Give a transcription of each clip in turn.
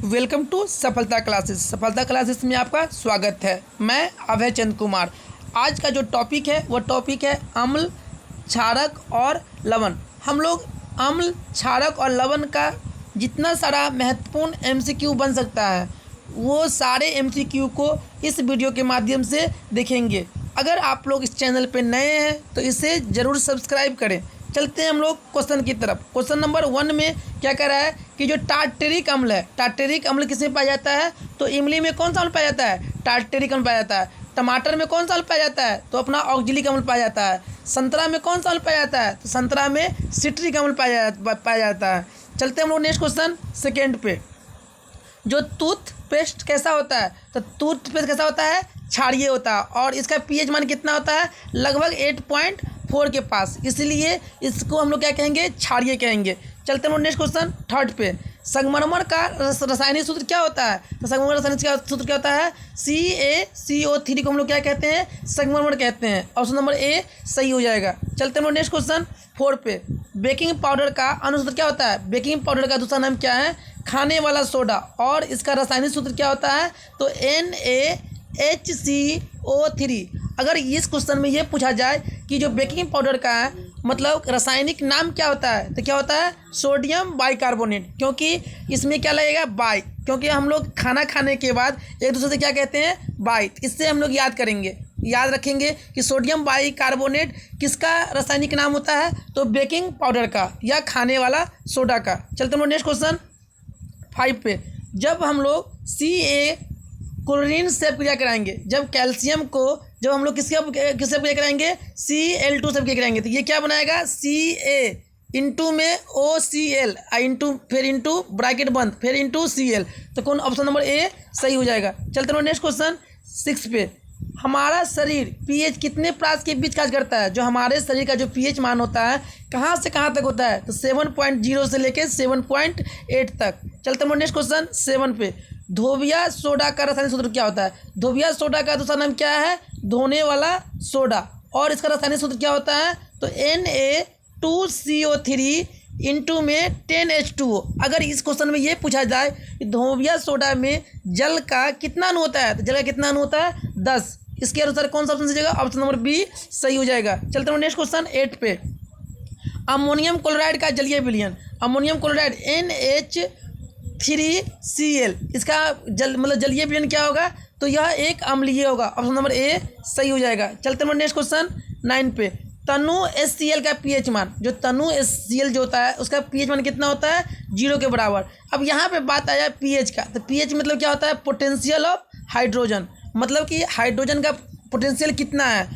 Welcome to सफलता classes. सफलता classes में आपका स्वागत है। मैं अभय चंद कुमार। आज का जो टॉपिक है वो टॉपिक है अम्ल, क्षारक और लवण। हम लोग अम्ल, क्षारक और लवण का जितना सारा महत्वपूर्ण एमसीक्यू बन सकता है वो सारे एमसीक्यू को इस वीडियो के माध्यम से देखेंगे। अगर आप लोग इस चैनल पे नए हैं तो इसे ज़रूर सब्सक्राइब करें। चलते हैं हम लोग क्वेश्चन की तरफ। क्वेश्चन नंबर 1 में क्या कह रहा है कि जो टार्टेरिक अम्ल है, टार्टेरिक अम्ल किसमें पाया जाता है? तो इमली में कौन सा अम्ल पाया जाता है? टार्टेरिक अम्ल पाया जाता है। टमाटर में कौन सा अम्ल पाया जाता है? तो अपना ऑक्जेलिक अम्ल पाया जाता है। संतरा में कौन सा अम्ल पाया जाता है? तो संतरा में सिट्रिक अम्ल पाया जाता है। चलते हैं हम लोग नेक्स्ट क्वेश्चन सेकेंड पे। जो टूथपेस्ट कैसा होता है? तो टूथपेस्ट कैसा होता है? क्षारीय होता है और इसका पीएच मान कितना होता है? लगभग 8.4 के पास, इसलिए इसको हम लोग क्या कहेंगे? क्षारीय कहेंगे। चलते हैं नेक्स्ट क्वेश्चन थर्ड पे। संगमरमर का रासायनिक सूत्र क्या होता है? तो संगमरमर रासायनिक सूत्र क्या होता है? CaCO3 को हम लोग क्या कहते हैं? संगमरमर कहते हैं। ऑप्शन नंबर ए सही हो जाएगा। चलते हैं नेक्स्ट क्वेश्चन 4 पे। बेकिंग पाउडर का अनुसूत्र क्या होता है? बेकिंग पाउडर का दूसरा नाम क्या है? खाने वाला सोडा। और इसका रासायनिक सूत्र क्या होता है? तो NaHCO3। अगर इस क्वेश्चन में ये पूछा जाए कि जो बेकिंग पाउडर का है मतलब रासायनिक नाम क्या होता है, तो क्या होता है? Sodium bicarbonate. क्योंकि इसमें क्या लगेगा? बाई, क्योंकि हम लोग खाना खाने के बाद एक दूसरे से क्या कहते हैं? बाई। इससे हम लोग याद रखेंगे कि सोडियम बाइकार्बोनेट किसका रासायनिक नाम होता है? तो बेकिंग पाउडर का या खाने वाला सोडा का। चलते हम लोग नेक्स्ट क्वेश्चन 5 पे। जब हम लोग क्लोरीन से क्रिया कराएंगे, जब कैल्शियम को जब हम लोग किससे क्रिया कराएंगे? Cl2 से क्रिया कराएंगे, तो ये क्या बनाएगा? Ca इंटू में OCl इंटू फिर इंटू ब्रैकेट बंद फिर इंटू Cl। तो कौन? ऑप्शन नंबर ए सही हो जाएगा। चलते हैं नेक्स्ट क्वेश्चन 6 पे। हमारा शरीर पीएच कितने प्रास के बीच कार्य करता है? जो हमारे शरीर का जो पीएच मान होता है कहाँ से कहाँ तक होता है? तो 7.0 से लेके 7.8 तक। चलते हैं नेक्स्ट क्वेश्चन 7 पे। धोबिया सोडा का रासायनिक सूत्र क्या होता है? धोबिया सोडा का दूसरा नाम क्या है? धोने वाला सोडा। और इसका रासायनिक सूत्र क्या होता है? तो Na2CO3 इंटू में 10H2O। अगर इस क्वेश्चन में ये पूछा जाए कि धोबिया सोडा में जल का कितना अणु होता है, तो जल का कितना अणु होता है? 10। इसके अनुसार कौन सा ऑप्शन सही जाएगा? ऑप्शन नंबर बी सही हो जाएगा। चलते हैं नेक्स्ट क्वेश्चन 8 पे। अमोनियम क्लोराइड का जलीय विलयन। अमोनियम क्लोराइड NH3Cl, इसका जलीय विलयन क्या होगा? तो यह एक अम्लीय होगा। ऑप्शन नंबर ए सही हो जाएगा। चलते हैं नेक्स्ट क्वेश्चन 9 पे। तनु HCl का पीएच मान, जो तनु HCl जो होता है उसका पीएच मान कितना होता है? 0 के बराबर। अब यहाँ पे बात आया पीएच का, तो पीएच मतलब क्या होता है? पोटेंशियल ऑफ हाइड्रोजन, मतलब कि हाइड्रोजन का पोटेंशियल कितना है।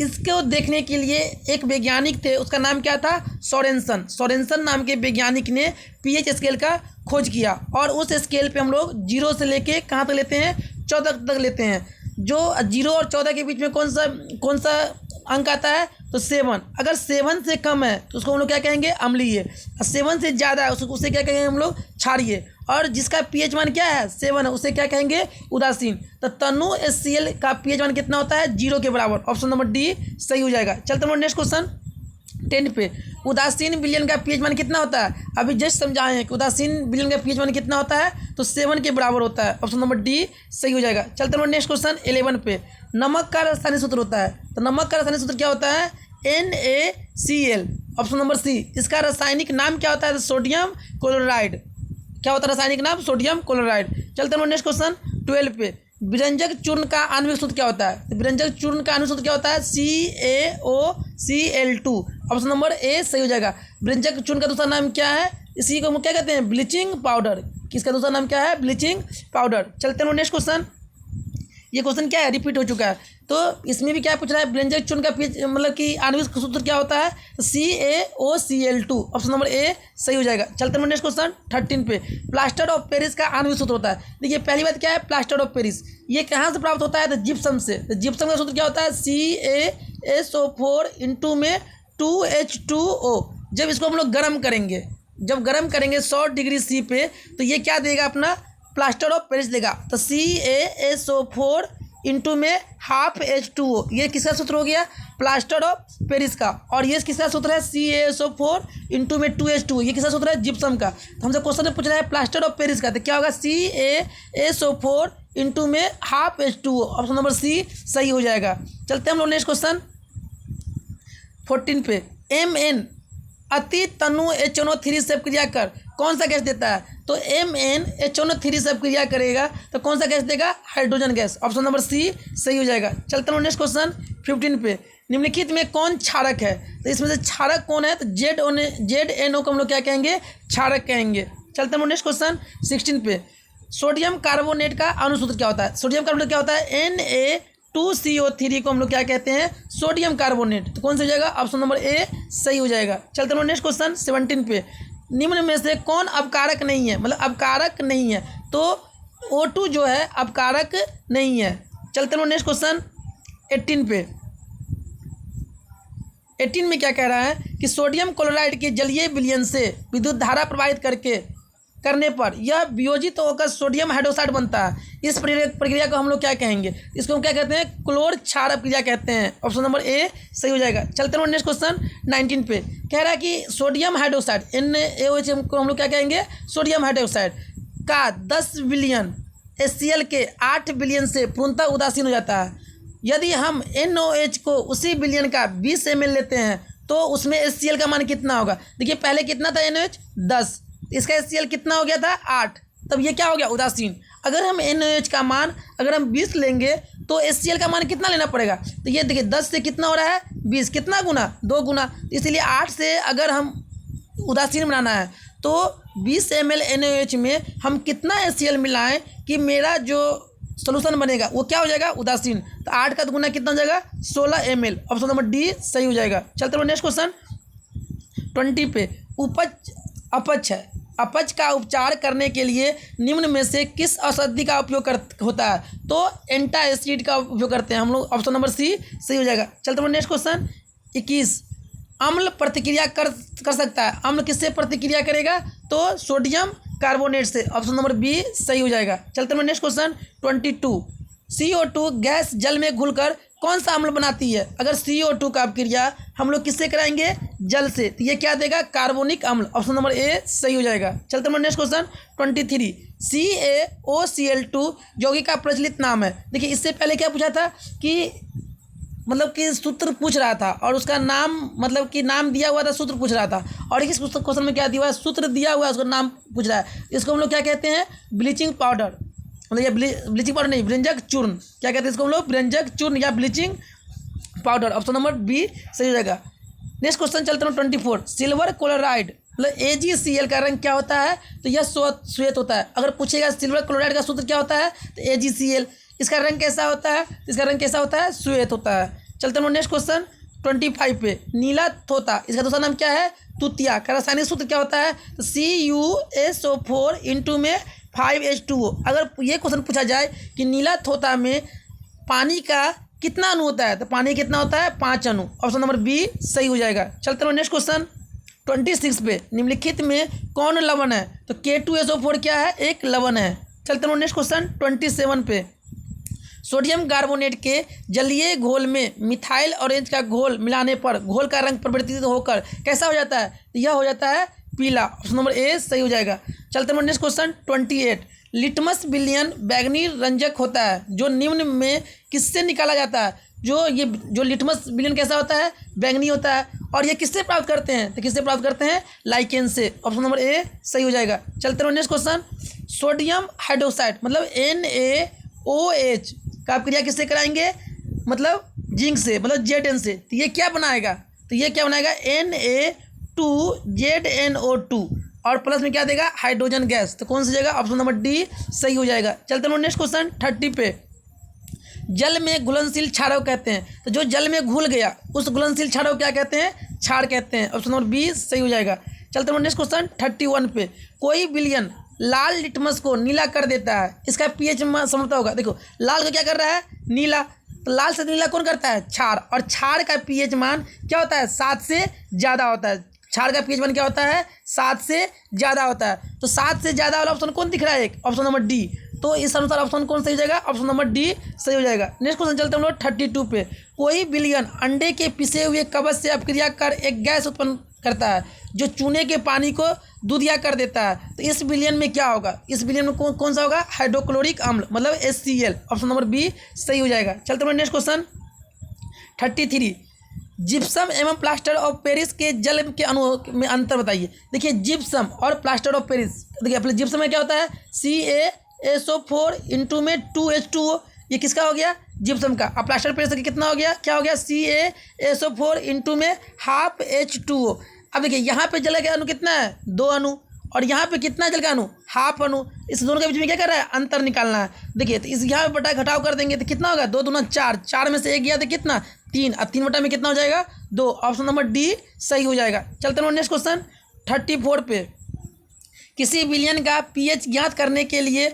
इसको देखने के लिए एक वैज्ञानिक थे, उसका नाम क्या था? सोरेनसन नाम के वैज्ञानिक ने पीएच स्केल का खोज किया और उस स्केल पे हम लोग 0 से लेके कहाँ तक लेते हैं? 14 तक लेते हैं। जो 0 और 14 के बीच में कौन सा अंक आता है? तो 7। अगर 7 से कम है तो उसको हम लोग क्या कहेंगे? अम्लीय। 7 से ज़्यादा है उसे क्या कहेंगे हम लोग? क्षारीय। और जिसका पीएच मान क्या है? 7 है, उसे क्या कहेंगे? उदासीन। तो तनु HCl का पीएच मान कितना होता है? 0 के बराबर। ऑप्शन नंबर डी सही हो जाएगा। चलते हैं नेक्स्ट क्वेश्चन 10 पे। उदासीन विलयन का पीएच मान कितना होता है? अभी जस्ट समझाए हैं कि उदासीन विलयन का पीएच मान कितना होता है? तो 7 के बराबर होता है। ऑप्शन नंबर डी सही हो जाएगा। चलते हैं नेक्स्ट क्वेश्चन 11 पे। नमक का रासायनिक सूत्र होता है, तो नमक का रासायनिक सूत्र क्या होता है? NaCl। Option number C. इसका रासायनिक नाम क्या होता है? तो सोडियम क्लोराइड। क्या होता है रासायनिक नाम? Sodium chloride. चलते हैं नेक्स्ट क्वेश्चन 12 पे। विरंजक चूर्ण का आणविक सूत्र क्या होता है? तो विरंजक चूर्ण का आणविक सूत्र क्या होता है? CaOCl2। ऑप्शन नंबर ए सही हो जाएगा। विरंजक चूर्ण का दूसरा नाम क्या है? इसी को हम क्या कहते हैं? Bleaching powder. किसका दूसरा नाम क्या है? Bleaching powder. चलते हैं नेक्स्ट क्वेश्चन। ये क्वेश्चन क्या है? रिपीट हो चुका है। तो इसमें भी क्या पूछ रहा है? विरंजक चूर्ण का पीएच मतलब कि आणविक सूत्र क्या होता है? CaOCl2। ऑप्शन नंबर ए सही हो जाएगा। चलते हैं नेक्स्ट क्वेश्चन 13 पे। प्लास्टर ऑफ पेरिस का आणविक सूत्र होता है। देखिए पहली बात क्या है? प्लास्टर ऑफ पेरिस ये कहाँ से प्राप्त होता है? तो जिप्सम से। तो जिप्सम का सूत्र क्या होता है? CaSO4 इंटू में 2H2O। जब इसको हम लोग गर्म करेंगे 100 डिग्री C पे, तो ये क्या देगा? अपना प्लास्टर ऑफ पेरिस देगा। तो CaSO4 इंटू में हाफ H2O, ये किसका सूत्र हो गया, प्लास्टर ऑफ पेरिस का। और ये किसका सूत्र है, CaSO4 इंटू में 2H2O, ये किसका सूत्र है, जिप्सम का। तो हमसे क्वेश्चन में पूछ रहा है प्लास्टर ऑफ पेरिस का, तो क्या होगा, CaSO4 इंटू में half H2O, option number C सही हो जाएगा। चलते हम लोग नेक्स्ट क्वेश्चन 14 पे। Mn अति तनु HNO3 से क्रिया कर कौन सा गैस देता है, तो Mn HNO3 से क्रिया करेगा तो कौन सा गैस देगा, hydrogen gas, option number C सही हो जाएगा। चलते हैं नेक्स्ट क्वेश्चन 15 पे। निम्नलिखित में कौन क्षारक है, तो इसमें से क्षारक कौन है, तो ZNO को हम लोग क्या कहेंगे, क्षारक कहेंगे। चलते हैं नेक्स्ट क्वेश्चन 16 पे। सोडियम कार्बोनेट का अनुसूत्र क्या होता है, सोडियम कार्बोनेट क्या होता है, Na2CO3 को हम लोग क्या कहते हैं, सोडियम कार्बोनेट, तो कौन सा हो जाएगा, ऑप्शन नंबर ए सही हो जाएगा। चलते हैं नेक्स्ट क्वेश्चन 17 पे। निम्न में से कौन अपकारक नहीं है, मतलब अपकारक नहीं है, तो O2 जो है अपकारक नहीं है। चलते हैं नेक्स्ट क्वेश्चन 18 पे। 18 में क्या कह रहा है कि सोडियम क्लोराइड के जलीय विलयन से विद्युत धारा प्रवाहित करने पर यह वियोजित होकर सोडियम हाइड्रोक्साइड बनता है। इस प्रक्रिया को हम लोग क्या कहेंगे, इसको हम क्या कहते हैं, क्लोर क्षार प्रक्रिया कहते हैं, ऑप्शन नंबर ए सही हो जाएगा। चलते हैं नेक्स्ट क्वेश्चन 19 पे। कह रहा है कि सोडियम हाइड्रोक्साइड NaOH को हम लोग क्या कहेंगे, सोडियम हाइड्रोक्साइड का 10 बिलियन HCl के 8 बिलियन से पूर्णतः उदासीन हो जाता है। यदि हम NOH को उसी बिलियन का 20 ml लेते हैं तो उसमें HCl का मान कितना होगा, देखिए पहले कितना था NOH 10, इसका HCl कितना हो गया था 8, तब ये क्या हो गया, उदासीन। अगर हम NOH का मान अगर हम 20 लेंगे तो HCl का मान कितना लेना पड़ेगा, तो ये देखिए 10 से कितना हो रहा है 20, कितना गुना 2 गुना, इसलिए 8 से अगर हम उदासीन बनाना है तो 20 ml NOH में हम कितना HCl मिलाएं कि मेरा जो सोल्यूशन बनेगा वो क्या हो जाएगा, उदासीन। तो 8 का गुना कितना हो जाएगा, 16 ml, ऑप्शन नंबर डी सही हो जाएगा। चलते हैं नेक्स्ट क्वेश्चन 20 पे। अपच है, अपच का उपचार करने के लिए निम्न में से किस औषधि का उपयोग होता है, तो एंटासिड का उपयोग करते हैं हम लोग, ऑप्शन नंबर सी सही हो जाएगा। चलते हैं नेक्स्ट क्वेश्चन 21। अम्ल प्रतिक्रिया कर सकता है, अम्ल किससे प्रतिक्रिया करेगा, तो सोडियम कार्बोनेट से, ऑप्शन नंबर बी सही हो जाएगा। चलते हैं नेक्स्ट क्वेश्चन 22। CO2 गैस जल में घुलकर कौन सा अम्ल बनाती है, अगर CO2 का अपक्रिया हम लोग किससे कराएंगे, जल से, तो ये क्या देगा, कार्बोनिक अम्ल, ऑप्शन नंबर ए सही हो जाएगा। चलते हैं नेक्स्ट क्वेश्चन 23। CaOCl2 यौगिक का प्रचलित नाम है। देखिए इससे पहले क्या पूछा था कि मतलब कि सूत्र पूछ रहा था और उसका नाम मतलब कि नाम दिया हुआ था, सूत्र पूछ रहा था, और इस क्वेश्चन में क्या दिया हुआ है, सूत्र दिया हुआ है, उसका नाम पूछ रहा है। इसको हम लोग क्या कहते हैं, ब्लीचिंग पाउडर, मतलब ये ब्लीचिंग पाउडर नहीं, व्यंजक चूर्ण, क्या कहते हैं इसको हम लोग, व्यंजक चूर्ण या bleaching powder, option number B सही हो जाएगा। नेक्स्ट क्वेश्चन चलते हैं 24। सिल्वर क्लोराइड मतलब AgCl का रंग क्या होता है, तो यह श्वेत होता है। अगर पूछेगा सिल्वर क्लोराइड का सूत्र क्या होता है, तो AgCl, इसका रंग कैसा होता है, इसका रंग कैसा होता है, श्वेत होता है। चलते हैं नेक्स्ट क्वेश्चन 25 पे। नीला थोता, इसका दूसरा नाम क्या है, तुतिया, का रासायनिक सूत्र क्या होता है, तो CuSO4 इंटू में 5H2O। अगर ये क्वेश्चन पूछा जाए कि नीला थोता में पानी का कितना अणु होता है, तो पानी कितना होता है, 5 अणु, ऑप्शन नंबर बी सही हो जाएगा। चलते हैं नेक्स्ट क्वेश्चन 26 पे। निम्नलिखित में कौन लवण है, तो K2SO4 क्या है, एक लवण है। चलते हैं नेक्स्ट क्वेश्चन 27 पे। सोडियम कार्बोनेट के जलीय घोल में मिथाइल ऑरेंज का घोल मिलाने पर घोल का रंग परिवर्तित होकर कैसा हो जाता है, तो यह हो जाता है पीला, ऑप्शन नंबर ए सही हो जाएगा। चलते हैं नेक्स्ट क्वेश्चन 28। लिटमस विलयन बैगनी रंजक होता है जो निम्न में किससे निकाला जाता है, जो लिटमस विलयन कैसा होता है, बैगनी होता है, और ये किससे प्राप्त करते हैं, तो किससे प्राप्त करते हैं, लाइकेन से, ऑप्शन नंबर ए सही हो जाएगा। चलते हैं नेक्स्ट क्वेश्चन। सोडियम हाइड्रोक्साइड मतलब NaOH का क्रिया किससे कराएंगे, मतलब जिंक से, मतलब Zn से, तो ये क्या बनाएगा, तो ये क्या बनाएगा, Na2ZNO2, और प्लस में क्या देगा, हाइड्रोजन गैस, तो कौन सी जगह, ऑप्शन नंबर डी सही हो जाएगा। चलते हैं नेक्स्ट क्वेश्चन 30 पे। जल में घुलनशील क्षारक कहते हैं, तो जो जल में घुल गया उस घुलनशील क्षारक क्या कहते हैं, क्षार कहते हैं, ऑप्शन नंबर बी सही हो जाएगा। चलते हैं नेक्स्ट क्वेश्चन 31 पे। कोई विलयन लाल लिटमस को नीला कर देता है, इसका पीएच समझता होगा। देखो लाल को क्या कर रहा है, नीला, तो लाल से नीला कौन करता है, क्षार, और क्षार का पीएच मान क्या होता है, 7 से ज़्यादा होता है। क्षार का पीएच मान क्या होता है, 7 से ज़्यादा होता है। तो 7 से ज़्यादा वाला ऑप्शन कौन दिख रहा है, एक ऑप्शन नंबर डी, तो इस अनुसार ऑप्शन कौन सही हो जाएगा, ऑप्शन नंबर डी सही हो जाएगा। नेक्स्ट क्वेश्चन चलते हैं हम लोग 32 पे। कोई बिलियन अंडे के पिसे हुए कवच से अपक्रिया कर एक गैस उत्पन्न करता है जो चूने के पानी को दूधिया कर देता है, तो इस बिलियन में क्या होगा, इस बिलियन में कौन सा होगा, हाइड्रोक्लोरिक अम्ल मतलब HCl, ऑप्शन नंबर बी सही हो जाएगा। चलते हैं नेक्स्ट क्वेश्चन 33। जिप्सम एवं प्लास्टर ऑफ पेरिस के जल के अणु में अंतर बताइए। देखिए जिप्सम और प्लास्टर ऑफ पेरिस, देखिए अपने जिप्सम में क्या होता है CaSO4 इंटू में 2H2O, ये किसका हो गया, जिप्सम का। अब प्लास्टर पेरिस का कितना हो गया, क्या हो गया CaSO4 इंटू में हाफ H2O। अब देखिए यहाँ पे जल का अणु कितना है, 2 अणु, और यहाँ पे कितना है जल का अणु, हाफ अणु। इस दोनों के बीच में क्या कर रहा है, अंतर निकालना है। देखिए तो इस यहाँ पे बटा घटाव कर देंगे तो कितना होगा, 2 दूना 4, 4 में से 1 गया तो कितना 3, अब 3 बटा में कितना हो जाएगा 2, ऑप्शन नंबर डी सही हो जाएगा। चलते हैं नेक्स्ट क्वेश्चन 34 पे। किसी विलयन का pH ज्ञात करने के लिए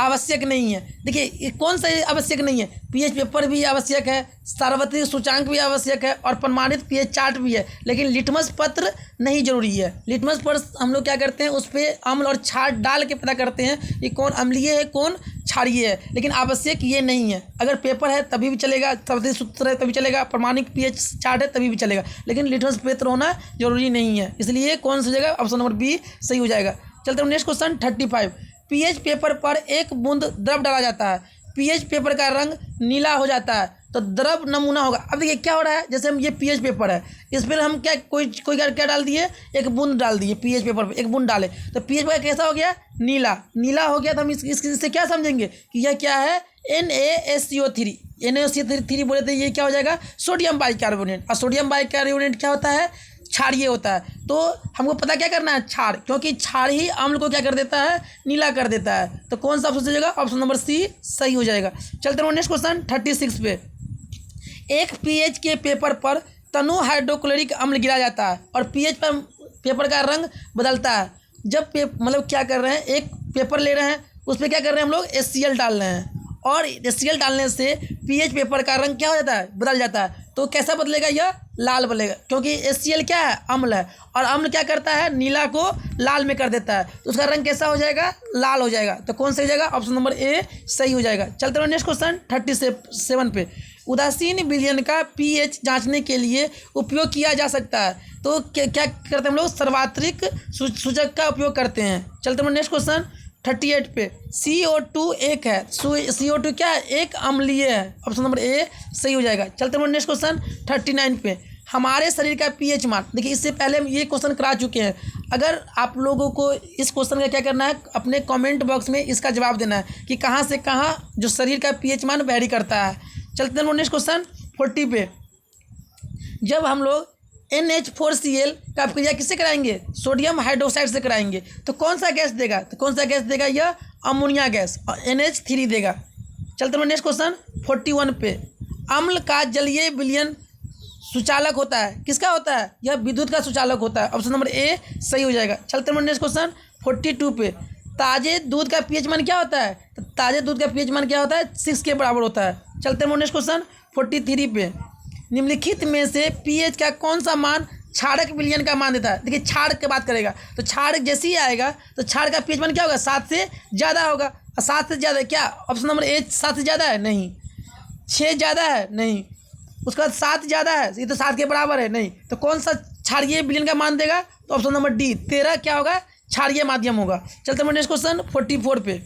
आवश्यक नहीं है। देखिए कौन सा आवश्यक नहीं है, pH पेपर भी आवश्यक है, सार्वत्रिक सूचांक भी आवश्यक है और प्रमाणित pH चार्ट भी है, लेकिन लिटमस पत्र नहीं जरूरी है। लिटमस पत्र हम लोग क्या करते हैं, उस पर अम्ल और क्षार डाल के पता करते हैं कि कौन अम्लीय है कौन क्षारीय है, लेकिन आवश्यक ये नहीं है। अगर पेपर है तभी भी चलेगा, सार्वत्रिक सूत्र है तभी चलेगा, प्रमाणिक pH चार्ट है तभी भी चलेगा, लेकिन लिटमस पत्र होना जरूरी नहीं है। इसलिए कौन सा जगह, ऑप्शन नंबर बी सही हो जाएगा। चलते हैं नेक्स्ट क्वेश्चन 35। pH पेपर पर एक बूंद द्रव डाला जाता है, pH पेपर का रंग नीला हो जाता है, तो द्रव नमूना होगा। अब देखिए क्या हो रहा है, जैसे हम ये pH पेपर है, इस पर हम क्या क्या डाल दिए, एक बूंद डाल दिए पीएच पेपर पे, एक बूंद डाले तो पीएच पेपर कैसा हो गया, नीला नीला हो गया। तो हम इससे क्या समझेंगे कि यह क्या है, NaSCO3। NaSCO3 बोले तो ये क्या हो जाएगा, सोडियम बाइकार्बोनेट। और सोडियम बाइकार्बोनेट क्या होता है, क्षारीय होता है। तो हमको पता क्या करना है, क्षार, क्योंकि क्षार ही अम्ल को क्या कर देता है, नीला कर देता है। तो कौन सा ऑप्शन हो जाएगा, ऑप्शन नंबर सी सही हो जाएगा। चलते हैं नेक्स्ट क्वेश्चन 36 पे। एक पीएच के पेपर पर तनु हाइड्रोक्लोरिक अम्ल गिरा जाता है और पीएच पर पेपर का रंग बदलता है। जब मतलब क्या कर रहे हैं, एक पेपर ले रहे हैं, उस पर क्या कर रहे हैं हम लोग, HCl डाल रहे हैं, और HCl डालने से पीएच पेपर का रंग क्या हो जाता है, बदल जाता है। तो कैसा बदलेगा, यह लाल बदलेगा, क्योंकि HCl क्या है, अम्ल है, और अम्ल क्या करता है, नीला को लाल में कर देता है, तो उसका रंग कैसा हो जाएगा, लाल हो जाएगा। तो कौन सही हो जाएगा, ऑप्शन नंबर ए सही हो जाएगा। चलते हैं नेक्स्ट क्वेश्चन 37 पे। उदासीन विलयन का पीएच जांचने के लिए उपयोग किया जा सकता है, तो क्या करते हैं हम लोग, सर्वात्रिक सूचक का उपयोग करते हैं। चलते हैं नेक्स्ट क्वेश्चन 38 पे। CO2 एक है, CO2 क्या है, एक अम्लीय है, ऑप्शन नंबर ए सही हो जाएगा। चलते हैं नेक्स्ट क्वेश्चन 39 पे। हमारे शरीर का पीएच मान, देखिए इससे पहले हम ये क्वेश्चन करा चुके हैं। अगर आप लोगों को इस क्वेश्चन का क्या करना है, अपने कमेंट बॉक्स में इसका जवाब देना है कि कहाँ से कहाँ जो शरीर का पीएच मान वैरी करता है। चलते हैं नेक्स्ट क्वेश्चन 40 पे। जब हम लोग NH4Cl का अपक्रिया किससे कराएंगे, सोडियम हाइड्रोक्साइड से कराएंगे, तो कौन सा गैस देगा, तो कौन सा गैस देगा, यह अमोनिया गैस, और NH3 देगा। चलते हैं नेक्स्ट क्वेश्चन 41 पे। अम्ल का जलीय विलयन सुचालक होता है, किसका होता है, यह विद्युत का सुचालक होता है, ऑप्शन नंबर ए सही हो जाएगा। चलते हैं नेक्स्ट क्वेश्चन 42 पे। ताजे दूध का पीएच मान क्या होता है, तो ताजे दूध का पीएच मान क्या होता है, 6 के बराबर होता है। चलते हैं नेक्स्ट क्वेश्चन 43 पे। निम्नलिखित में से पीएच का कौन सा मान क्षारक विलयन का मान देता है। देखिए क्षारक की बात करेगा तो क्षारक जैसे ही आएगा तो क्षार का पीएच मान क्या होगा, 7 से ज़्यादा होगा। 7 से ज़्यादा क्या, ऑप्शन नंबर ए 7 से ज़्यादा है, नहीं। 6 ज़्यादा है, नहीं। उसके बाद 7 ज़्यादा है, ये तो 7 के बराबर है, नहीं। तो कौन सा क्षारीय विलयन का मान देगा, तो ऑप्शन नंबर डी 13 क्या होगा, क्षारीय माध्यम होगा। चलते हैं नेक्स्ट क्वेश्चन 44 पे।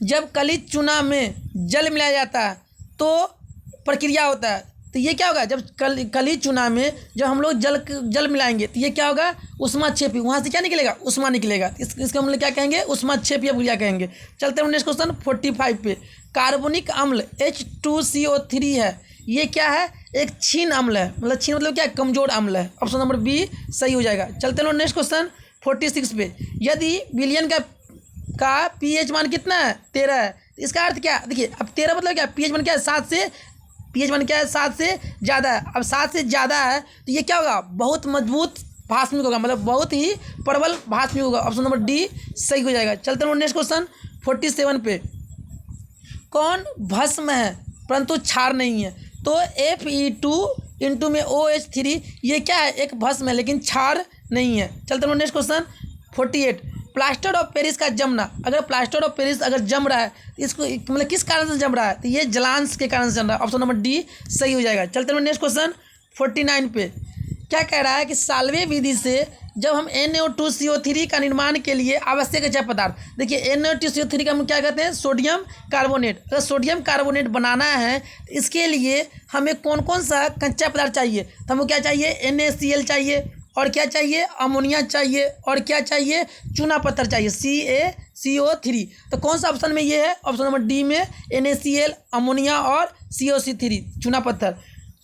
जब कलित चूना में जल मिलाया जाता है तो प्रक्रिया होता है, तो ये क्या होगा, जब कलित चूना में जब हम लोग जल मिलाएंगे तो ये क्या होगा, उष्माक्षेपी, वहाँ से क्या निकलेगा, उष्मा निकलेगा। इसको हम लोग क्या कहेंगे, उष्माक्षेपीय प्रक्रिया कहेंगे। चलते हैं नेक्स्ट क्वेश्चन 45 पे। कार्बनिक अम्ल H2CO3 है, ये क्या है, एक क्षीण अम्ल है, मतलब क्षीण मतलब क्या है, कमजोर अम्ल है, ऑप्शन नंबर बी सही हो जाएगा। चलते हैं नेक्स्ट क्वेश्चन 46 पे। यदि विलयन का पीएच मान कितना है, 13 है, तो इसका अर्थ क्या, देखिए अब 13 मतलब क्या, पीएच मान क्या है, 7 से, पीएच मान क्या है, 7 से ज़्यादा है। अब 7 से ज़्यादा है तो ये क्या होगा, बहुत मजबूत भास्मिक होगा, मतलब बहुत ही प्रबल भास्मिक होगा, ऑप्शन नंबर डी सही हो जाएगा। चलते हैं नेक्स्ट क्वेश्चन 47 पे। कौन भस्म है परंतु क्षार नहीं है, तो Fe2 इंटू में OH3 ये क्या है, एक भस्म है लेकिन क्षार नहीं है। चलते हैं next question 48। Plaster of Paris का जमना, अगर प्लास्टर ऑफ पेरिस अगर जम रहा है तो इसको मतलब किस कारण से जम रहा है, तो ये जलांश के कारण से जम रहा है। ऑप्शन नंबर डी सही हो जाएगा। चलते हैं नेक्स्ट क्वेश्चन 49 पे। क्या कह रहा है कि साल्वे विधि से जब हम NO2CO3 का निर्माण के लिए आवश्यक अक्षय पदार्थ, देखिए NO2CO3 का हम क्या कहते हैं, सोडियम कार्बोनेट। अगर सोडियम कार्बोनेट बनाना है तो इसके लिए हमें कौन कौन सा कच्चा पदार्थ चाहिए, तो हमको क्या चाहिए, NaCl चाहिए, और क्या चाहिए, अमोनिया चाहिए, और क्या चाहिए, चूना पत्थर चाहिए, CaCO3। तो कौन सा ऑप्शन में ये है, ऑप्शन नंबर डी में NaCl, अमोनिया और COC3 चूना पत्थर।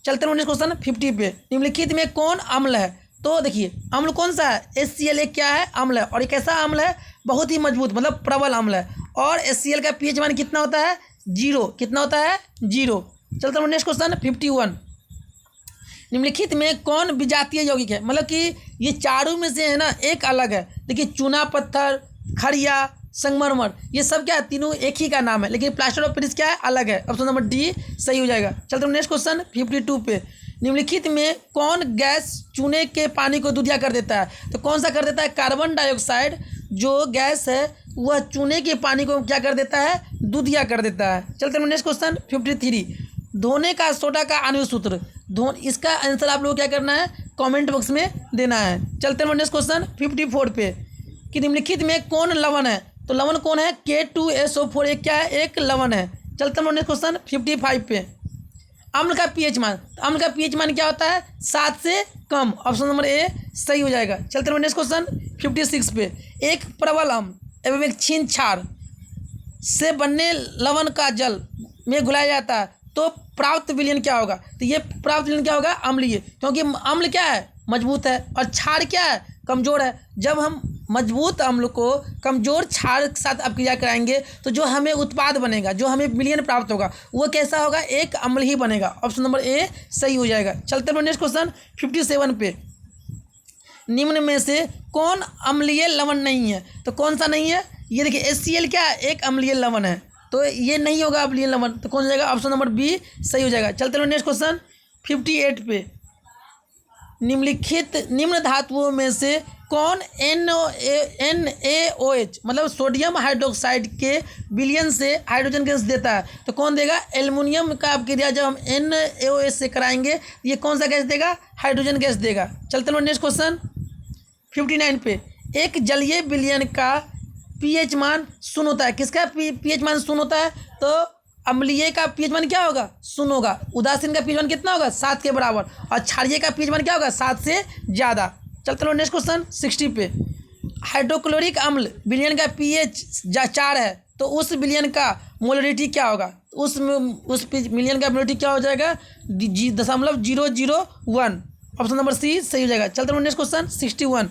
चलते हैं नेक्स्ट क्वेश्चन 50 पे। निम्नलिखित में कौन अम्ल है, तो देखिए अम्ल कौन सा है, HCl एक क्या है, अम्ल है, और एक ऐसा अम्ल है बहुत ही मजबूत मतलब प्रबल अम्ल है, और HCl का pH मान कितना होता है, 0। कितना होता है, 0। चलते हैं नेक्स्ट क्वेश्चन 51। निम्नलिखित में कौन विजातीय यौगिक है, मतलब कि ये चारों में से है ना एक अलग है। देखिए चूना पत्थर, खड़िया, संगमरमर, ये सब क्या है, तीनों एक ही का नाम है, लेकिन प्लास्टर ऑफ पेरिस क्या है, अलग है। ऑप्शन नंबर डी सही हो जाएगा। चलते हैं नेक्स्ट क्वेश्चन 52 पे। निम्नलिखित में कौन गैस चूने के पानी को दूधिया कर देता है, तो कौन सा कर देता है, कार्बन डाइऑक्साइड जो गैस है वह चूने के पानी को क्या कर देता है, दूधिया कर देता है। चलते हैं नेक्स्ट क्वेश्चन 53। धोने का सोडा का आणविक सूत्र, इसका आंसर आप लोग क्या करना है, कमेंट बॉक्स में देना है। चलते हैं नेक्स्ट क्वेश्चन 54 पे कि निम्नलिखित में कौन लवण है, तो लवण कौन है, K2SO4 एक क्या है, एक लवण है। चलते हैं नेक्स्ट क्वेश्चन 55 पे। अम्ल का pH मान, अम्ल का pH मान क्या होता है, 7 से कम। ऑप्शन नंबर ए सही हो जाएगा। चलते हैं नेक्स्ट क्वेश्चन 56 पे। एक प्रबल अम्ल एवं एक क्षीण क्षार से बनने लवण का जल में घुलाया जाता है तो प्राप्त विलयन क्या होगा, तो ये प्राप्त विलयन क्या होगा, अम्लीय, क्योंकि अम्ल क्या है, मजबूत है, और क्षार क्या है, कमजोर है। जब हम मजबूत अम्ल को कमजोर क्षार के साथ आप क्रिया कराएंगे तो जो हमें उत्पाद बनेगा, जो हमें विलयन प्राप्त होगा वो कैसा होगा, एक अम्ल ही बनेगा। ऑप्शन नंबर ए सही हो जाएगा। चलते हैं नेक्स्ट क्वेश्चन 57 पे। निम्न में से कौन अम्लीय लवण नहीं है, तो कौन सा नहीं है, ये देखिए HCl क्या है, एक अम्लीय लवण है, तो ये नहीं होगा अम्लीय लवण, तो कौन हो जाएगा, ऑप्शन नंबर बी सही हो जाएगा। चलते हैं नेक्स्ट क्वेश्चन 58 पे। निम्नलिखित निम्न धातुओं में से कौन NaOH मतलब सोडियम हाइड्रोक्साइड के विलयन से हाइड्रोजन गैस देता है, तो कौन देगा, एल्युमिनियम का क्रिया जब हम NaOH से कराएंगे ये कौन सा गैस देगा, हाइड्रोजन गैस देगा। चलते हैं नेक्स्ट क्वेश्चन 59 पे। एक जलीय विलयन का pH मान 0 होता है, किसका pH मान 0 होता है, तो अम्लीय का pH मान क्या होगा, 0 होगा। उदासीन का pH मान कितना होगा, 7 के बराबर, और क्षारीय का pH मान क्या होगा, 7 से ज़्यादा। चलते हैं नेक्स्ट क्वेश्चन 60 पे। हाइड्रोक्लोरिक अम्ल विलयन का pH 4 है तो उस विलयन का मोलरिटी क्या होगा, उस विलयन का मोलरिटी क्या हो जाएगा, 0.001। ऑप्शन नंबर सी सही हो जाएगा। चलते हैं नेक्स्ट क्वेश्चन 61।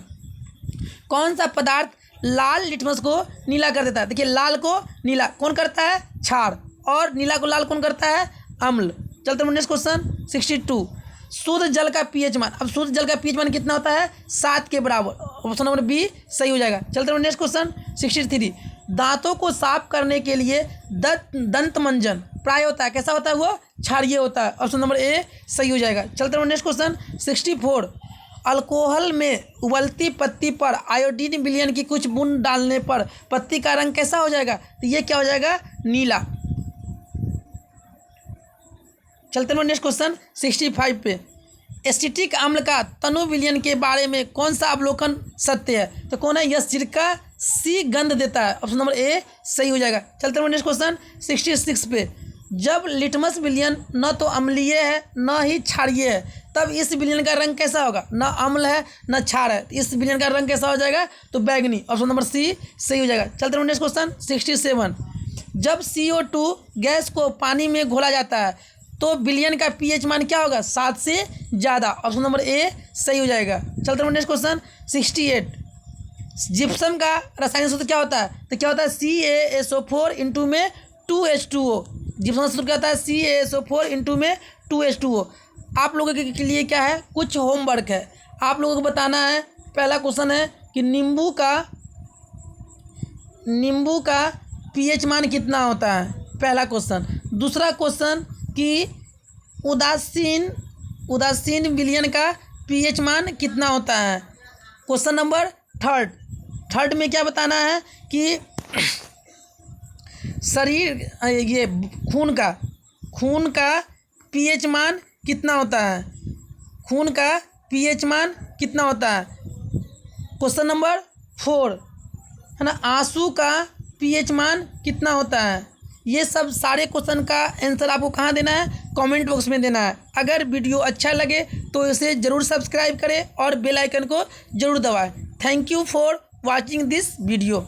कौन सा पदार्थ लाल लिटमस को नीला कर देता है, देखिए लाल को नीला कौन करता है, क्षार, और नीला को लाल कौन करता है, अम्ल। चलते हैं नेक्स्ट क्वेश्चन 62। शुद्ध जल का pH मान, अब शुद्ध जल का pH मान कितना होता है, 7 के बराबर। ऑप्शन नंबर बी सही हो जाएगा। चलते हैं नेक्स्ट क्वेश्चन 63। दांतों को साफ करने के लिए दंत मंजन प्राय होता है, कैसा होता है, वो क्षारीय होता है। ऑप्शन नंबर ए सही हो जाएगा। चलते हैं नेक्स्ट क्वेश्चन 64। अल्कोहल में उबलती पत्ती पर आयोडीन विलयन की कुछ बूंद डालने पर पत्ती का रंग कैसा हो जाएगा, तो ये क्या हो जाएगा, नीला। चलते हैं नेक्स्ट क्वेश्चन 65 पे। एसिटिक अम्ल का तनु विलयन के बारे में कौन सा अवलोकन सत्य है, तो कौन है, यह सिरका सी गंध देता है। ऑप्शन नंबर ए सही हो जाएगा। चलते हैं नेक्स्ट क्वेश्चन 66 पे। जब लिटमस विलयन न तो अम्लीय है न ही क्षारीय है तब इस विलयन का रंग कैसा होगा, न अम्ल है न क्षार है, इस विलयन का रंग कैसा हो जाएगा, तो बैगनी। ऑप्शन नंबर सी सही हो जाएगा। चलते हैं नेक्स्ट क्वेश्चन 67। जब CO2 गैस को पानी में घोला जाता है तो विलयन का pH मान क्या होगा, 7 से ज़्यादा। ऑप्शन नंबर ए सही हो जाएगा। चलते हैं नेक्स्ट क्वेश्चन 68। जिप्सम का रासायनिक सूत्र क्या होता है, तो क्या होता है, CaSO4 इंटू में 2H2O। जिप्सम का सूत्र क्या होता है, CaSO4 इंटू में 2H2O। आप लोगों के लिए क्या है, कुछ होमवर्क है, आप लोगों को बताना है। पहला क्वेश्चन है कि नींबू का pH मान कितना होता है, पहला क्वेश्चन। दूसरा क्वेश्चन कि उदासीन विलयन का pH मान कितना होता है। क्वेश्चन नंबर 3 थर्ड में क्या बताना है कि शरीर ये खून का पीएच मान कितना होता है, खून का पीएच मान कितना होता है। क्वेश्चन नंबर 4 है ना, आंसू का पीएच मान कितना होता है। ये सब सारे क्वेश्चन का आंसर आपको कहाँ देना है, कमेंट बॉक्स में देना है। अगर वीडियो अच्छा लगे तो इसे ज़रूर सब्सक्राइब करें और बेल आइकन को ज़रूर दबाएं। Thank you for watching this video.